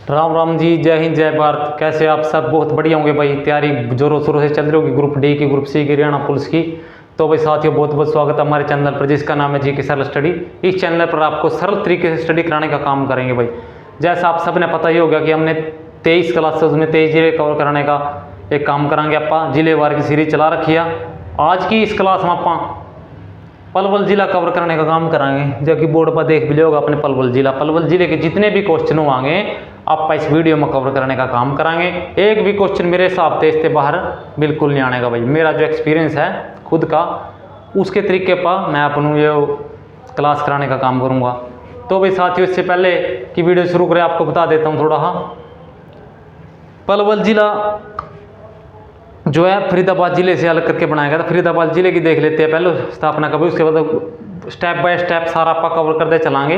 राम राम जी, जय हिंद जय भारत। कैसे आप सब? बहुत बढ़िया होंगे भाई। तैयारी जोरों शोरों से चल रही होगी ग्रुप डी की, ग्रुप सी की, हरियाणा पुलिस की। तो भाई साथियों, बहुत बहुत स्वागत है हमारे चैनल पर जिसका नाम है जी की सरल स्टडी। इस चैनल पर आपको सरल तरीके से स्टडी कराने का काम करेंगे भाई। जैसा आप सब ने पता ही होगा कि हमने 23 क्लासेस में 23 जिले कवर कराने का एक काम कराएंगे। आप जिलेवार की सीरीज चला रखी है। आज की इस क्लास में आप पलवल जिला कवर करने का काम कराएंगे, जो कि बोर्ड पर देख भी लिया होगा अपने। पलवल जिले के जितने भी क्वेश्चन होंगे आप इस वीडियो में कवर करने का काम कराएंगे। एक भी क्वेश्चन मेरे हिसाब से इससे बाहर बिल्कुल नहीं आने का भाई। मेरा जो एक्सपीरियंस है खुद का, उसके तरीके पर मैं अपनों ये क्लास कराने का काम करूँगा। तो भाई साथियों, इससे पहले कि वीडियो शुरू करें आपको बता देता हूँ थोड़ा। पलवल जिला जो है फरीदाबाद जिले से अलग करके बनाया गया था। फरीदाबाद जिले की देख लेते हैं पहले स्थापना कभी, उसके बाद स्टेप बाय स्टेप सारा आपका कवर करते चलाएंगे।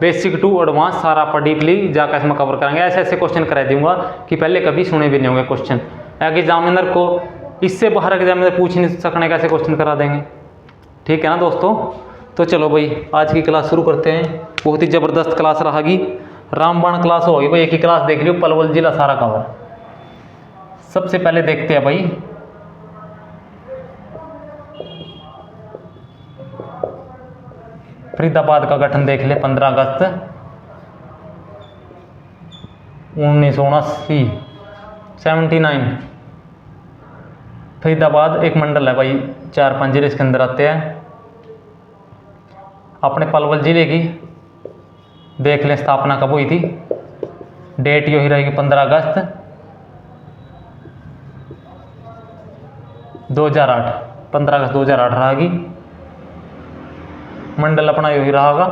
बेसिक टू एडवांस सारा आपका डीपली जाकर इसमें कवर करेंगे। ऐसे ऐसे क्वेश्चन करा दूंगा कि पहले कभी सुने भी नहीं होंगे क्वेश्चन। एग्जामिनर को इससे बाहर एग्जामिनर पूछ नहीं सकने कैसे क्वेश्चन करा देंगे। ठीक है ना दोस्तों? तो चलो भाई आज की क्लास शुरू करते हैं। बहुत ही ज़बरदस्त क्लास रहेगी, रामबाण क्लास होगी भाई। एक ही क्लास देख लियो, पलवल जिला सारा कवर। सबसे पहले देखते हैं भाई फरीदाबाद का गठन देख ले। 15 अगस्त 1979 79। फरीदाबाद एक मंडल है भाई, 4-5 जिले इसके अंदर आते हैं। अपने पलवल जिले की देख लें स्थापना कब हुई थी। डेट यही रहेगी 15 अगस्त 2008। 15 अगस्त 2008 रहेगी। मंडल अपना यही रहेगा।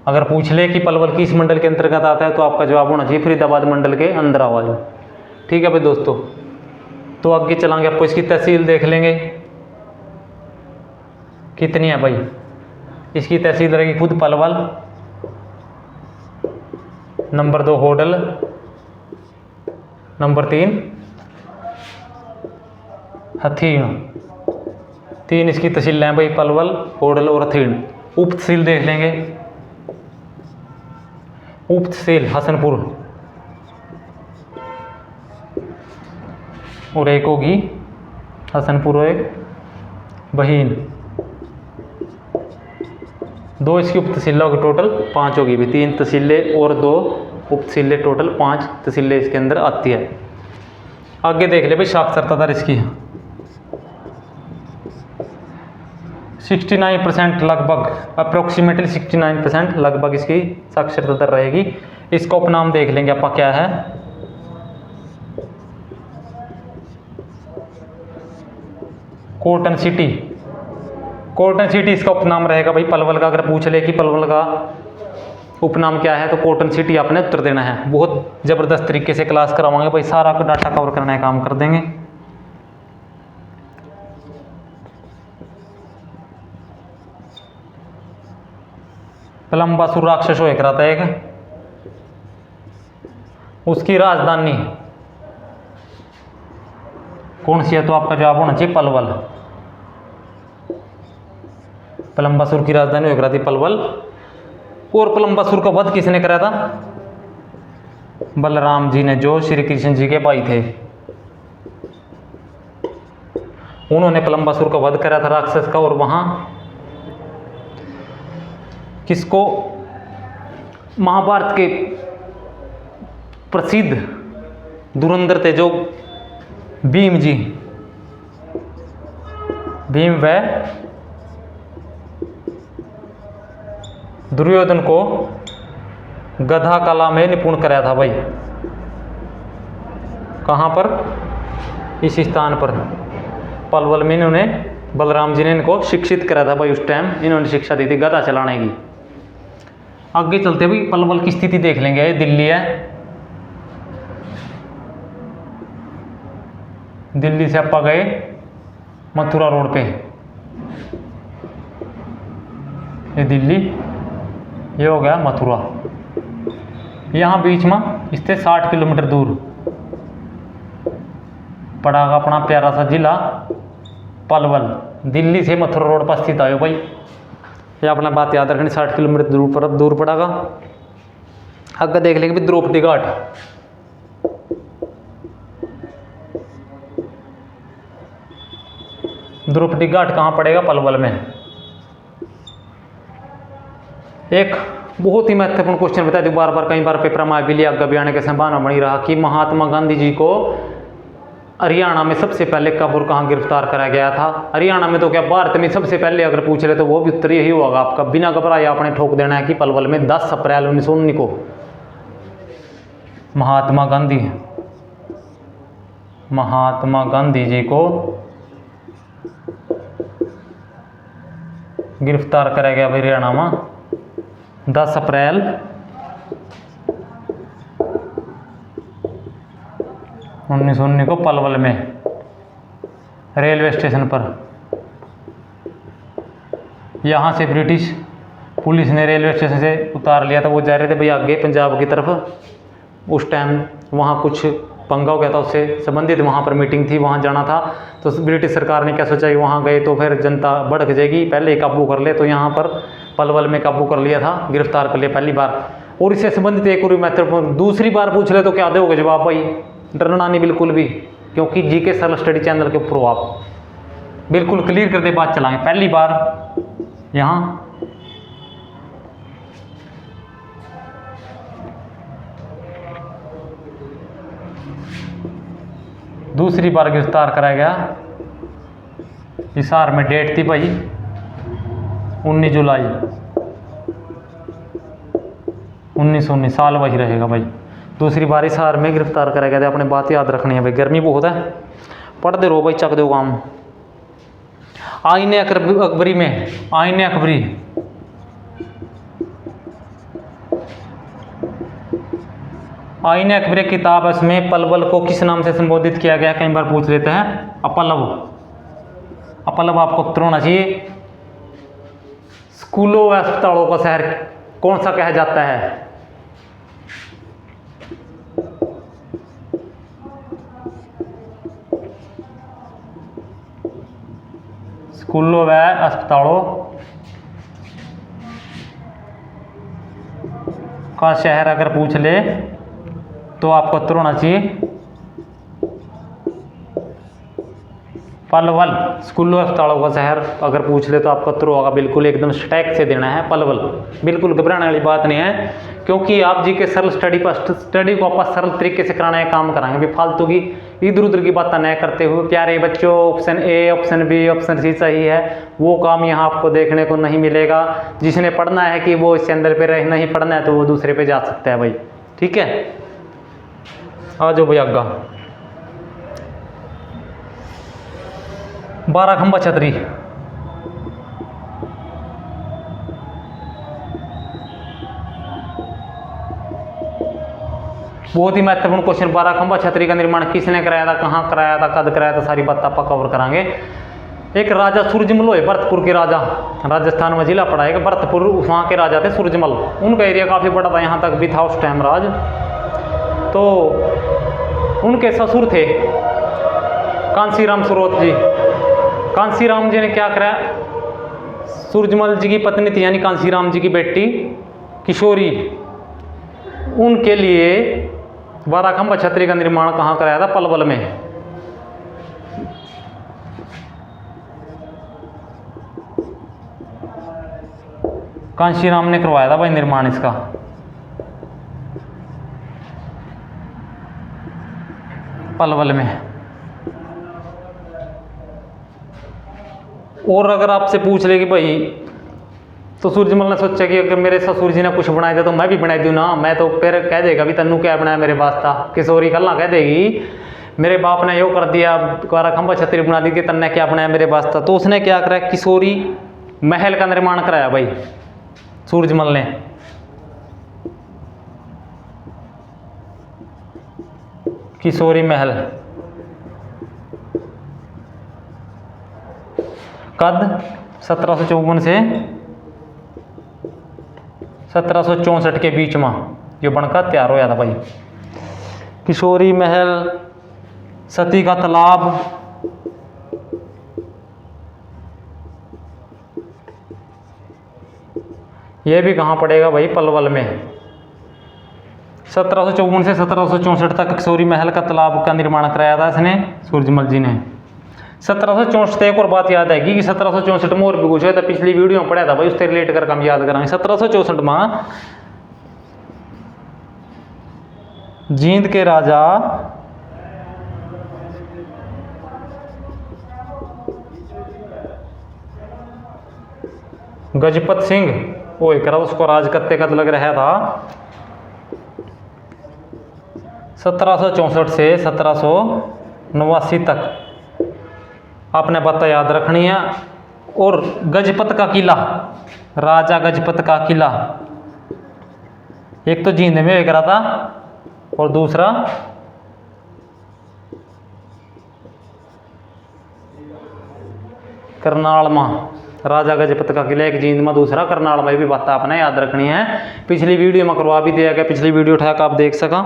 अगर पूछ ले कि पलवल किस मंडल के अंतर्गत आता है तो आपका जवाब होना चाहिए फरीदाबाद मंडल के अंदर आवाज। ठीक है भाई दोस्तों, तो आगे चलाएंगे। आपको इसकी तहसील देख लेंगे कितनी है भाई। इसकी तहसील रहेगी खुद पलवल, नंबर 2 होडल, नंबर 3 हथीन। 3 इसकी तहसीलें हैं भाई, पलवल, होडल और हथीन। उप तहसील देख लेंगे। उप तहसील हसनपुर, और एक होगी हसनपुर और एक बहीन। 2 इसकी उप तहसीलें होगी, टोटल 5 होगी भी। 3 तहसीलें और 2 उप तहसीलें, टोटल 5 तहसीलें इसके अंदर आती है। आगे देख ले भाई साक्षरता दर इसकी 69% लगभग, अप्रोक्सीमेटली 69% लगभग इसकी साक्षरता दर रहेगी। इसका उपनाम देख लेंगे आपका क्या है। Cotton city. कॉटन सिटी इसका उपनाम रहेगा भाई पलवल का। अगर पूछ ले कि पलवल का उपनाम क्या है तो कॉटन सिटी आपने उत्तर देना है। बहुत ज़बरदस्त तरीके से क्लास करावाएंगे भाई, सारा डाटा कवर करने का काम कर देंगे। पलम्बासुर राक्षस एक रहा था एक, उसकी राजधानी कौन सी है तो आपका जवाब होना चाहिए पलवल। पलम्बासुर की राजधानी एक रहा थी पलवल। और पलम्बासुर का वध किसने कराया था? बलराम जी ने, जो श्री कृष्ण जी के भाई थे। उन्होंने पलम्बासुर का वध कराया था राक्षस का। और वहां किसको? महाभारत के प्रसिद्ध धुरंधर थे जो भीम जी। भीम व दुर्योधन को गधा कला में निपुण कराया था भाई। कहाँ पर? इस स्थान पर पलवल में इन्होंने, बलराम जी ने इनको शिक्षित कराया था भाई। उस टाइम इन्होंने शिक्षा दी थी गधा चलाने की। आगे चलते भाई पलवल की स्थिति देख लेंगे। ये दिल्ली है। दिल्ली से आप गए मथुरा रोड पे। ये दिल्ली, ये हो गया मथुरा। यहाँ बीच में इससे 60 किलोमीटर दूर पड़ा अपना प्यारा सा जिला पलवल। दिल्ली से मथुरा रोड पर स्थित आयो भाई। ये अपना बात याद रखनी, 60 किलोमीटर दूर पड़ेगा। आगे देख लेंगे द्रौपदी घाट। द्रौपदी घाट कहाँ पड़ेगा? पलवल में। एक बहुत ही महत्वपूर्ण क्वेश्चन बता दूं, बार बार कई बार पेपर में भी लिया, आगे भी आने की संभावना बनी रहा कि महात्मा गांधी जी को हरियाणा में सबसे पहले कब और कहाँ गिरफ्तार कराया गया था? हरियाणा में तो क्या, भारत में सबसे पहले अगर पूछ रहे तो वो भी उत्तर यही होगा आपका, बिना घबराए आपने ठोक देना है कि पलवल में 10 अप्रैल 1919 को महात्मा गांधी जी को गिरफ्तार कराया गया हरियाणा में 10 अप्रैल 1919 को पलवल में रेलवे स्टेशन पर। यहाँ से ब्रिटिश पुलिस ने रेलवे स्टेशन से उतार लिया था, वो जा रहे थे भाई आगे पंजाब की तरफ। उस टाइम वहाँ कुछ पंगा हो गया था, उससे संबंधित वहाँ पर मीटिंग थी, वहाँ जाना था। तो ब्रिटिश सरकार ने क्या सोचा कि वहाँ गए तो फिर जनता भड़क जाएगी, पहले ही काबू कर ले। तो यहाँ पर पलवल में काबू कर लिया था, गिरफ्तार कर लिया पहली बार। और इससे संबंधित एक और महत्वपूर्ण, दूसरी बार पूछ ले तो क्या दोगे जवाब भाई? डरना नहीं बिल्कुल भी, क्योंकि जीके सरल स्टडी चैनल के ऊपर हो आप, बिल्कुल क्लियर करते बात चलाएंगे। पहली बार यहाँ दूसरी बार गिरफ्तार कराया गया हिसार में। डेट थी भाई 19 जुलाई 1919, साल वही रहेगा भाई। दूसरी बार हिसार में गिरफ्तार कराया गया था। अपने बात याद रखनी है भाई, गर्मी बहुत है, पढ़ते रहो भाई, चक दो काम। आईने अकबरी में, आईने अकबरी किताब है, उसमें पलवल को किस नाम से संबोधित किया गया? कई बार पूछ लेते हैं, अपलव। अपलव आपको उत्तर होना चाहिए। स्कूलों व अस्पतालों का शहर कौन सा कहा जाता है? स्कूलों व अस्पतालों का शहर अगर पूछ ले तो आपको उत्तर होना चाहिए पलवल। स्कूलों अस्पतालों का शहर अगर पूछ ले तो आपका उत्तर होगा बिल्कुल एकदम स्टैक से देना है, पलवल। बिल्कुल घबराने वाली बात नहीं है, क्योंकि आप जी के सरल स्टडी को आप सरल तरीके से कराने का काम कराएंगे। भी फालतू की इधर उधर की बातें न करते हुए प्यारे बच्चों, option A, option B, option C सही है, वो काम यहाँ आपको देखने को नहीं मिलेगा। जिसने पढ़ना है कि वो इस चैनल पर रहे, नहीं पढ़ना है तो वो दूसरे पे जा सकता है भाई, ठीक है। आ जाओ भाई आगा। 12 खंबा छतरी, बहुत ही महत्वपूर्ण क्वेश्चन। 12 खंबा छतरी का निर्माण किसने कराया था, कहाँ कराया था, कद कराया था, सारी बात आप कवर करांगे। एक राजा सूरजमल है, भरतपुर के राजा, राजस्थान में जिला पड़ा है भरतपुर, वहाँ के राजा थे सूरजमल। उनका एरिया काफ़ी बड़ा था, यहाँ तक भी था उस टाइम राज। तो उनके ससुर थे कांसीराम सूरत जी। कांसीराम जी ने क्या कराया? सूरजमल जी की पत्नी थी यानी कांसीराम जी की बेटी किशोरी, उनके लिए 12 खंबा छतरी का निर्माण कहाँ कराया था? पलवल में। कांशीराम ने करवाया था भाई निर्माण इसका। पलवल में। और अगर आपसे पूछ ले कि भाई तो सूरजमल ने सोचा कि अगर मेरे ससुर जी ने कुछ बनाया था तो मैं भी बना दूँ ना, मैं तो फिर कह देगा भी तन्नू क्या बनाया मेरे वास्ता। किशोरी कल ना कह देगी मेरे बाप ने यो कर दिया, 12 खंबा छतरी बना दी कि तन्ने क्या बनाया मेरे वास्ता। तो उसने क्या करा, किशोरी महल का निर्माण कराया भाई सूरजमल ने। किशोरी महल कद 1754 से 1764 के बीच में जो बनकर तैयार होया था भाई। किशोरी महल, सती का तालाब, ये भी कहाँ पड़ेगा भाई? पलवल में। 1754 से 1764 तक किशोरी महल का तालाब का निर्माण कराया था इसने, सूरजमल जी ने। 1764 एक और बात याद आएगी कि 1764 में और भी कुछ है, तो पिछली वीडियो में पढ़ा था भाई, उससे रिलेट करके हम याद कराएंगे। 1764 में जींद के राजा गजपत सिंह वो एक उसको राज करते का लग रहा था। 1764 से 1789 तक आपने बातें याद रखनी है। और गजपत का किला, राजा गजपत का किला, एक तो जींद में एक रहा था और दूसरा करनाल में। राजा गजपत का किला एक जींद में, दूसरा करनाल में। भी बात आपने याद रखनी है, पिछली वीडियो में करवा भी दिया गया, पिछली वीडियो उठाकर आप देख सका।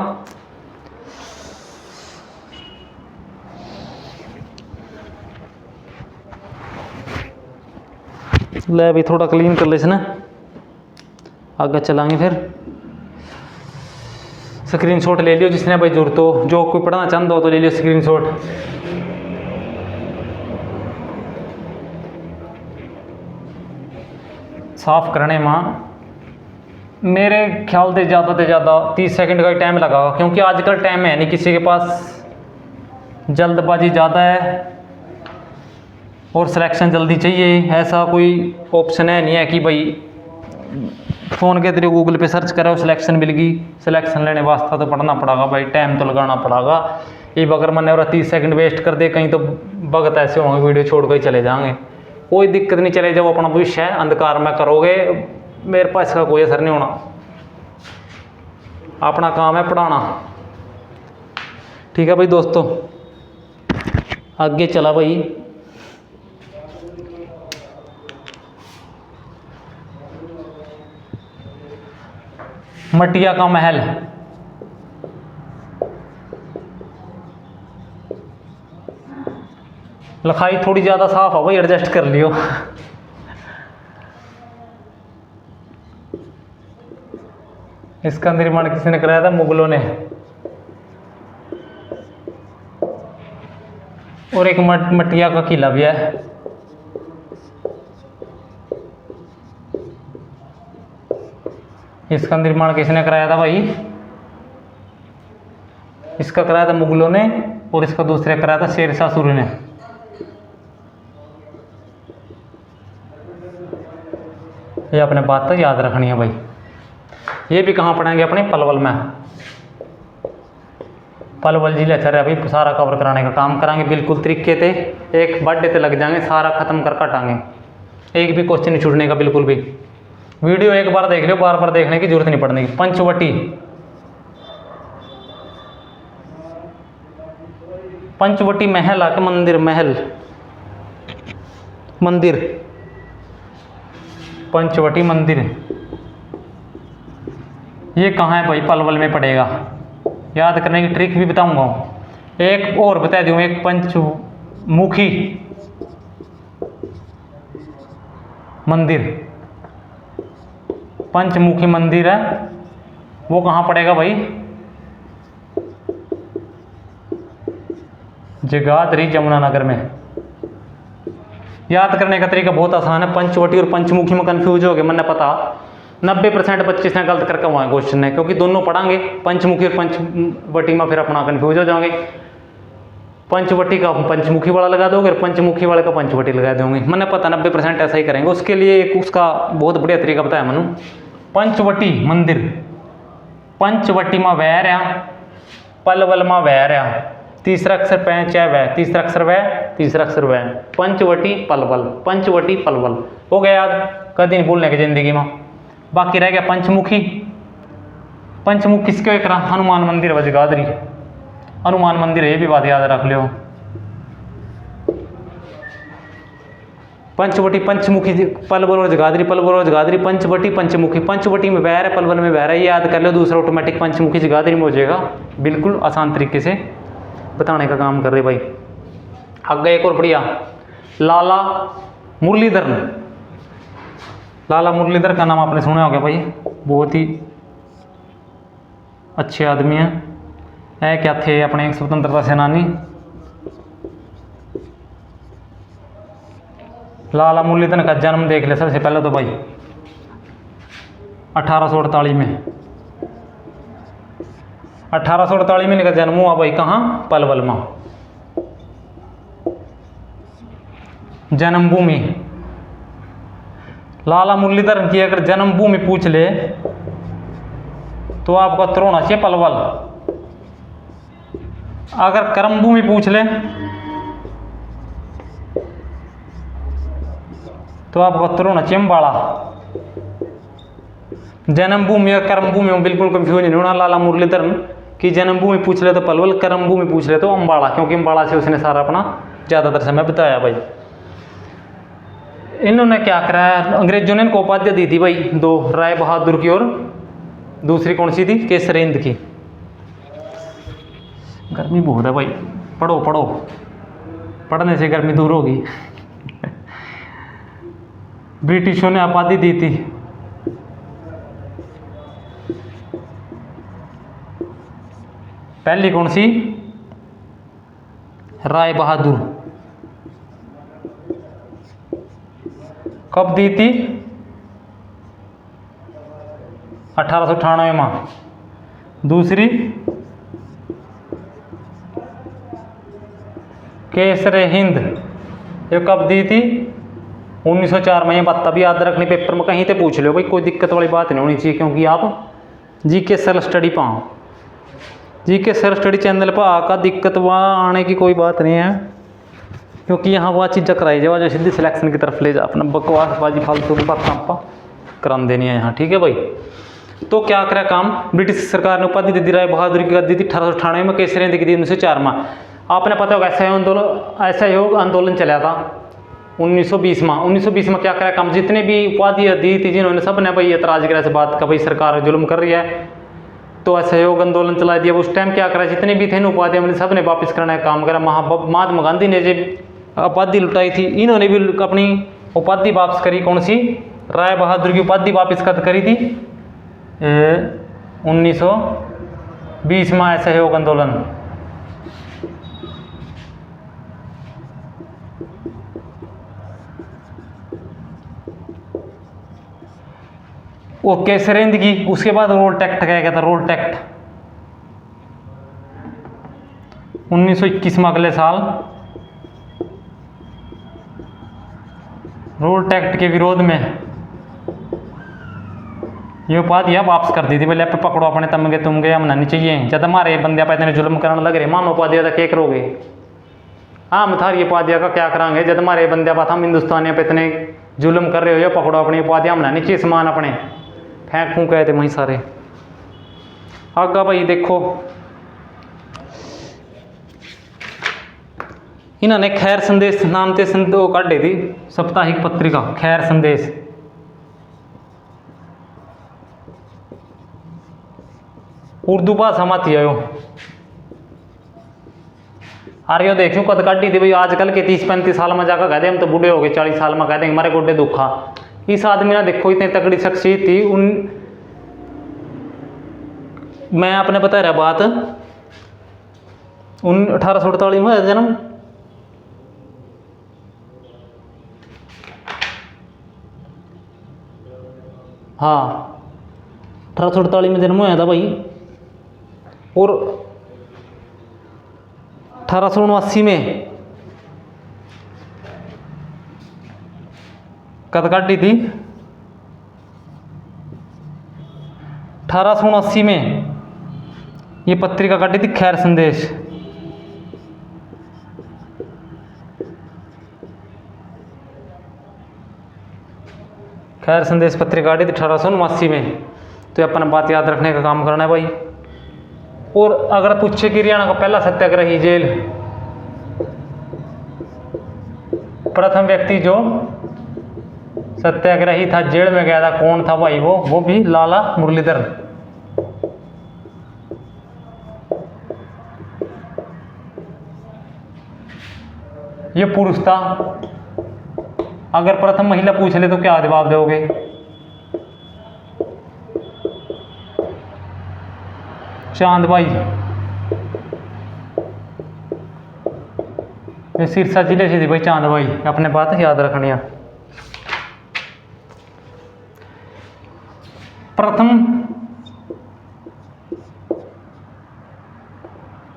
ले भी थोड़ा क्लीन कर ले इसने, आगे चलाएंगे। फिर स्क्रीनशॉट ले लियो जिसने भाई जरूरत हो, जो कोई पढ़ना चाहता हो तो ले लियो स्क्रीनशॉट। साफ करने में मेरे ख्याल से ज़्यादा 30 सेकंड का ही टाइम लगा, क्योंकि आजकल टाइम है नहीं किसी के पास, जल्दबाजी ज़्यादा है और सिलेक्शन जल्दी चाहिए। ऐसा कोई ऑप्शन है नहीं है कि भाई फ़ोन के जरिए गूगल पे सर्च करो सिलेक्शन मिल गई। सिलेक्शन लेने वास्ते तो पढ़ना पड़ेगा भाई, टाइम तो लगाना पड़ेगा। ये अगर मैंने और 30 सेकंड वेस्ट कर दे कहीं तो भगत ऐसे होंगे वीडियो छोड़ कर ही चले जाएंगे। कोई दिक्कत नहीं, चले जाओ, अपना भविष्य है, अंधकार में करोगे, मेरे पास इसका कोई असर नहीं होना। अपना काम है पढ़ाना, ठीक है भाई दोस्तों। आगे चला भाई, मटिया का महल। लिखाई थोड़ी ज़्यादा साफ हो भाई, एडजस्ट कर लियो। इसका निर्माण किसने कराया था? मुगलों ने। और एक मटिया का किला भी है। इसका निर्माण किसने कराया था भाई? इसका कराया था मुगलों ने और इसका दूसरा कराया था शेरशाह सूरी ने। ये अपने बात तो याद रखनी है भाई। ये भी कहाँ पढ़ेंगे? अपने पलवल में। पलवल जिले चल रहा भाई, सारा कवर कराने का काम कराएंगे बिल्कुल तरीके से। एक बर्थडे पे लग जाएंगे, सारा खत्म कर कटाएंगे, एक भी क्वेश्चन नहीं छूटने का बिल्कुल भी। वीडियो एक बार देख लो, बार बार देखने की जरूरत नहीं पड़ने की। पंचवटी, पंचवटी महल आके मंदिर, महल मंदिर, पंचवटी मंदिर। ये कहाँ है भाई? पलवल में पड़ेगा। याद करने की ट्रिक भी बताऊंगा। एक और बता दूं, एक पंचमुखी मंदिर, पंचमुखी मंदिर है, वो कहाँ पड़ेगा भाई? जगाधरी यमुनानगर में। याद करने का तरीका बहुत आसान है। पंचवटी और पंचमुखी में कंफ्यूज हो गए, मैंने पता 90% बच्चे ने गलत करके वहाँ क्वेश्चन है, क्योंकि दोनों पढ़ांगे पंचमुखी और पंचवटी में, फिर अपना कंफ्यूज हो जाओगे। पंचवटी का पंचमुखी वाला लगा दोगे और पंचमुखी वाले का पंचवटी लगा दोगे। मैंने पता 90% ऐसा ही करेंगे। उसके लिए एक उसका बहुत बढ़िया तरीका बताया मनु। पंचवटी मंदिर, पंचवटी में वैर है, पलवल में वैर है। तीसरा अक्षर पैंच है वह, तीसरा अक्षर वह, तीसरा अक्षर वह। पंचवटी पलवल, पंचवटी पलवल हो गया याद, कभी नहीं भूलने की जिंदगी में। बाकी रह गया पंचमुखी। पंचमुखी किसके एक रहा? हनुमान मंदिर व जगाधरी। हनुमान मंदिर, ये भी बात याद रख लियो। पंचवटी पंचमुखी, पलवल और जगाधरी, पलवल और जगाधरी, पंचवटी पंचमुखी। पंचवटी में बहर है, पलवल में बहर है, ये याद कर लो। दूसरा ऑटोमेटिक पंचमुखी जगाधरी में हो जाएगा। बिल्कुल आसान तरीके से बताने का काम कर रहे भाई। आगे एक और बढ़िया, लाला मुरलीधर। लाला मुरलीधर का नाम आपने सुना होगा भाई, बहुत ही अच्छे आदमी हैं। है क्या थे अपने स्वतंत्रता सेनानी। लाला मुरलीधरन का जन्म देख ले सबसे पहले तो भाई 1848 में। 1848 में इनका जन्म हुआ भाई कहाँ, पलवल में। जन्मभूमि लाला मुरलीधरन की अगर जन्मभूमि पूछ ले तो आपको उत्तर होना चाहिए पलवल। अगर कर्मभूमि पूछ ले तो आपको उत्तर होना चाहिए अम्बाड़ा। जन्मभूमि और कर्मभूमि में बिल्कुल कंफ्यूज नहीं होना। लाला मुरलीधरन की जन्मभूमि पूछ ले तो पलवल, कर्मभूमि पूछ ले तो अम्बाड़ा, क्योंकि अम्बाड़ा से उसने सारा अपना ज़्यादातर समय बिताया भाई। इन्होंने क्या कराया, अंग्रेजों ने इनको उपाधि दी थी भाई दो, राय बहादुर की और दूसरी कौन सी थी, केसरेंद्र की। गर्मी बहुत है भाई, पढ़ो पढ़ो, पढ़ने से गर्मी दूर होगी। ब्रिटिशों ने उपाधि दी थी। पहली कौन सी, राय बहादुर। कब दी थी, 1898 में। दूसरी केसरे हिंद, ये कब दी थी, 1904 में। ये बात तभी याद रखनी, पेपर में कहीं तो पूछ लो भाई, कोई दिक्कत वाली बात नहीं होनी चाहिए, क्योंकि आप जीके सेल्फ स्टडी पाओ। जीके सेल्फ स्टडी चैनल पर आकर दिक्कत वहाँ आने की कोई बात नहीं है, क्योंकि यहाँ वह चीज़ें कराई जाए जो सीधी सिलेक्शन की तरफ ले जा। अपना बकवासबाजी फालतू की बात आप करा देनी है यहाँ, ठीक है भाई। तो क्या करा काम, ब्रिटिश सरकार ने उपाधि दे दी, राय बहादुर की दी थी 1898 में, केसरेंद्र की दी 1904 में। आपने पता होगा असहयोग आंदोलन चला था 1920 में। 1920 में क्या करा काम, जितने भी उपाधियाँ दी थी जिन्होंने, सब ने भाई एतराज़ करा इस बात का, भाई सरकार जुल्म कर रही है, तो असहयोग आंदोलन चला दिया। उस टाइम क्या करा, जितने भी थे न उपाधियाँ मतलब सब ने वापस करने का काम करा। महात्मा गांधी ने जब उपाधि लुटाई थी, इन्होंने भी अपनी उपाधि वापस करी। कौन सी, राय बहादुर की उपाधि वापस कब करी थी, 1920 में असहयोग आंदोलन। वो केसरेंद्र की, उसके बाद रोल टैक्ट क्या था, रोल टैक्ट 1921 में, अगले साल रोल टैक्ट के विरोध में ये उपाधियाँ वापस कर दी थी। बोले पे पकड़ो अपने तमगे तुमगे, हम नहीं चाहिए, जब हमारे बंदे पे इतने जुल्म कराने लग रहे, मान उपाधियाँ क्या करोगे, हम थारी उपाधियाँ का क्या कराएंगे, जब हमारे बंदे बात हम हिंदुस्तानियों पे इतने जुल्म कर रहे हो, या पकड़ो अपनी उपाधियाँ, हम नहीं चाहिए समान अपने, फेंक फूँक गए थे वहीं सारे। आगा भाई देखो, इन्होंने खैर संदेश नाम से संतो काटे थी साप्ताहिक पत्रिका, खैर संदेश। उर्दू भाषा में थी आयो। आर्यो देखो कद काटी थी भाई, आजकल के 30-35 साल में जाकर कहते हम तो बूढ़े हो गए, 40 साल में कहते हमारे गोडे दुखा। इस आदमी ने देखो इतनी तगड़ी शख्सियत थी। मैं आपने बता रहा बात 1848 में जन्म, हाँ 1848 में जन्म हुआ था भाई, और 1879 में कद काटी थी, 1879 में ये पत्रिका काटी थी खैर संदेश। खैर संदेश पत्रिका काटी थी 1879 में। तो अपन बात याद रखने का काम करना है भाई। और अगर पूछे कि हरियाणा का पहला सत्याग्रही जेल, प्रथम व्यक्ति जो सत्याग्रही था जेल में गया था, कौन था भाई, वो भी लाला मुरलीधरन। ये पुरुष था। अगर प्रथम महिला पूछ ले तो क्या जवाब दोगे, चांद भाई, ये सिरसा जिले से थी भाई चांद भाई, अपने बात याद रखनी है। प्रथम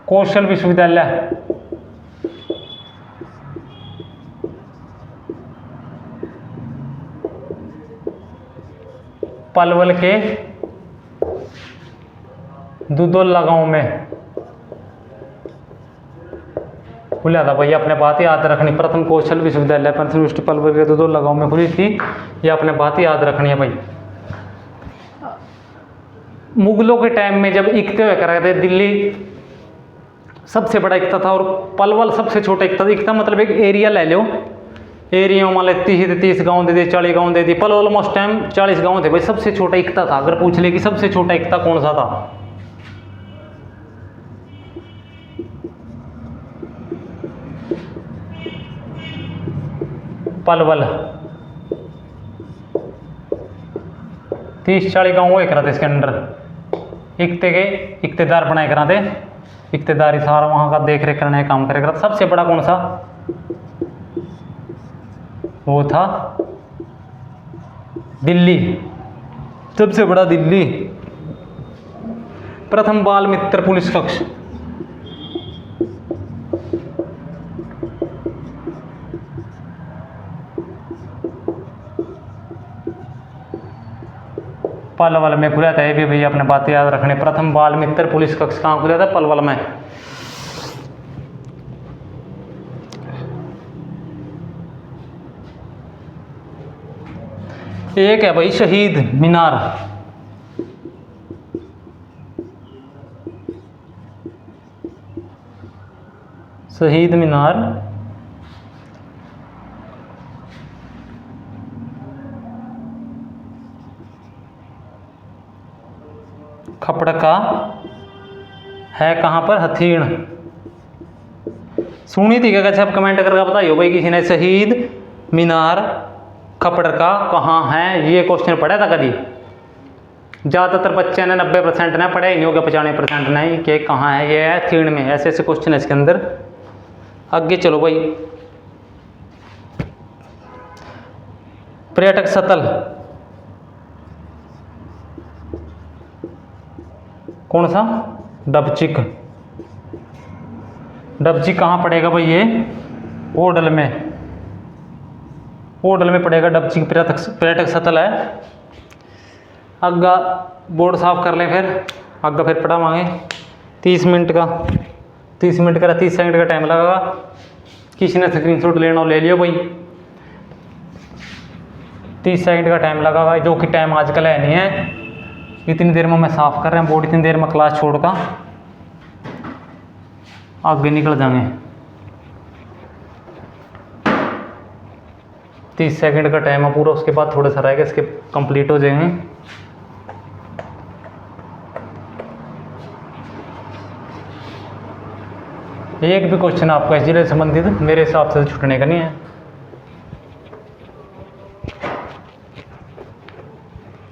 कौशल विश्वविद्यालय पलवल के दुदोला गांव में खुला था भाई, अपने बात याद रखनी। प्रथम कौशल विश्वविद्यालय पलवल के दुदोला गांव में खुली थी, ये अपने बात याद रखनी है भाई। मुगलों के टाइम में जब इकते हुए करा थे, दिल्ली सबसे बड़ा इकता था और पलवल सबसे छोटा इकता था। इकता मतलब एक एरिया ले लो, एरिया मान लेते 30 गांव दे दे, 40 गांव दे दी, पलवल ऑलमोस्ट टाइम 40 गांव थे भाई। सबसे छोटा इकता था। अगर पूछ ले कि सबसे छोटा इकता कौन सा था, पलवल। 30-40 गांव वो करा थे इसके अंदर, इकते के इकतेदार बनाए करा थे। इकतेदारी सारा वहाँ का देख रेख करने का काम करेगा। सबसे बड़ा कौन सा, वो था दिल्ली, सबसे बड़ा दिल्ली। प्रथम बाल मित्र पुलिस कक्ष पलवल में खुला था। ये भी भैया अपने बातें याद रखने। प्रथम बाल मित्र पुलिस कक्ष कहाँ खुला था, पलवल में। एक है भाई शहीद मीनार, शहीद मीनार खपड़ का है कहाँ पर, हथीन। सुनी थी क्या? कैसे आप कमेंट करके बताइए भाई किसी ने। शहीद मीनार खपड़ का कहाँ है, ये क्वेश्चन पढ़ा था कभी? ज़्यादातर बच्चे ने 90% ने पढ़े ही नहीं होगा, 95% नहीं कि कहाँ है। ये है हथीन में। ऐसे ऐसे क्वेश्चन है इसके अंदर। आगे चलो भाई। पर्यटक स्थल कौन सा, डबचिक। डबचिक कहाँ पड़ेगा भाई? ये ओडल में, ओडल में पड़ेगा डबचिक। पर्यटक स्थल है। आगा बोर्ड साफ कर लें, फिर आगा फिर पढ़ावांगे। 30 मिनट का 30 सेकंड का टाइम लगेगा। किसी ने स्क्रीनशॉट लेना ले लियो भाई। 30 सेकंड का टाइम लगेगा, जो कि टाइम आजकल है नहीं है। इतनी देर में मैं साफ कर रहा हूँ बोर्ड, इतनी देर में क्लास छोड़कर आगे निकल जाएंगे। 30 सेकंड का टाइम है पूरा, उसके बाद थोड़ा सा रहेगा, इसके कंप्लीट हो जाएंगे। एक भी क्वेश्चन आपका इस जिले से संबंधित मेरे हिसाब से छूटने का नहीं है।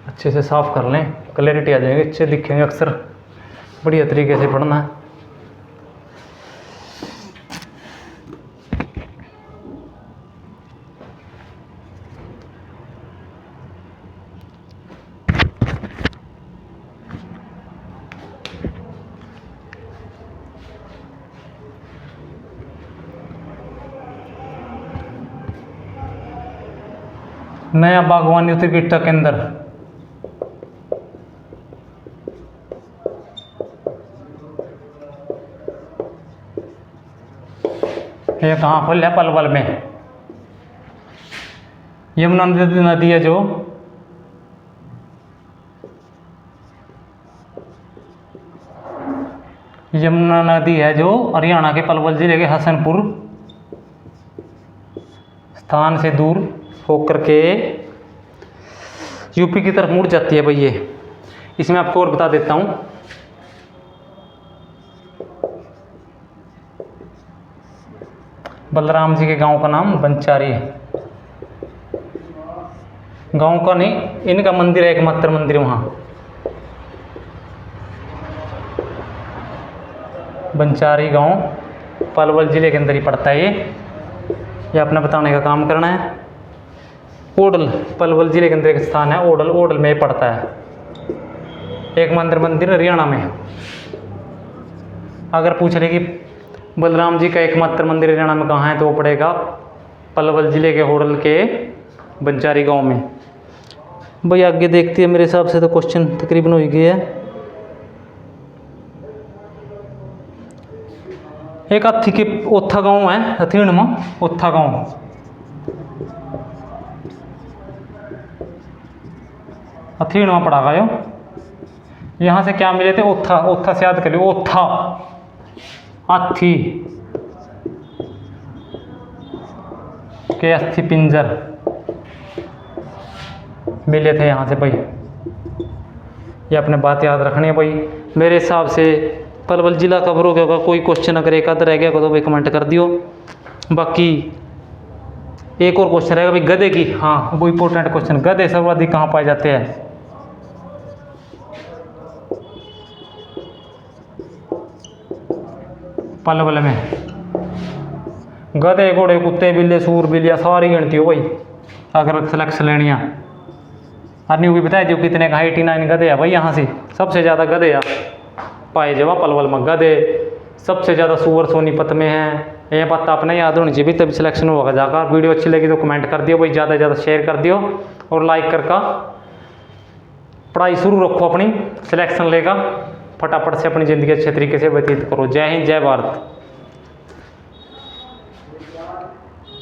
अच्छे से साफ कर लें, क्लैरिटी आ जाएगी, अच्छे दिखेंगे अक्सर। बढ़िया तरीके से पढ़ना है। नया बागवानी उत्कृष्टता केंद्र ये कहाँ खुल है? पलवल में। यमुना नदी है जो यमुना नदी है जो हरियाणा के पलवल जिले के हसनपुर स्थान से दूर होकर के यूपी की तरफ मुड़ जाती है भाई। ये इसमें आपको और बता देता हूँ। बलराम जी के गांव का नाम बंचारी है। गांव का नहीं, इनका मंदिर है, एकमात्र मंदिर वहाँ। बंचारी गांव पलवल ज़िले के अंदर ही पड़ता है ये अपना बताने का काम करना है। ओडल पलवल ज़िले के अंदर एक स्थान है, ओडल, ओडल में पड़ता है। एक मंदिर हरियाणा में। अगर पूछ रहे कि बलराम जी का एकमात्र मंदिर हरियाणा में कहाँ है, तो वो पड़ेगा पलवल ज़िले के ओडल के बंचारी गांव में। भाई आगे देखते हैं, मेरे हिसाब से तो क्वेश्चन तकरीबन हो ही गया है। एक अथी के ओथा गांव है हथीण में, ओथा गांव, हथीण में पड़ा गयो। यहाँ से क्या मिले थे? ओथा, ओथा से याद कर लियो, ओथा अथी के अस्थि पिंजर मिले थे यहाँ से भाई। ये अपने बात याद रखनी है भाई। मेरे हिसाब से पलवल जिला कवर हो गया होगा। कोई क्वेश्चन अगर एक आधा रह गया तो भाई कमेंट कर दियो। बाकी एक और क्वेश्चन रहेगा भाई गधे की, हाँ वो इंपॉर्टेंट क्वेश्चन, गधे सर्वाधिक कहाँ पाए जाते हैं? पलवल में। गधे, घोड़े, कुत्ते, बिल्ले, सूर, बिल्लियाँ सारी गिनती हो भाई अगर सिलेक्शन लेनी है। अन्य भी बताया दियो कितने का 89 गधे है भाई। यहाँ से सबसे ज़्यादा गधे पाए जवा पलवल में। गधे सबसे ज़्यादा सुअर सोनीपत में है। ये बात अपने याद होनी चाहिए तभी सिलेक्शन होगा जाकर। वीडियो अच्छी लगी तो कमेंट कर दियो भाई, ज़्यादा से ज़्यादा शेयर कर दियो और लाइक करके पढ़ाई शुरू रखो अपनी। सिलेक्शन लेगा फटाफट से अपनी ज़िंदगी अच्छे तरीके से व्यतीत करो। जय हिंद, जय भारत।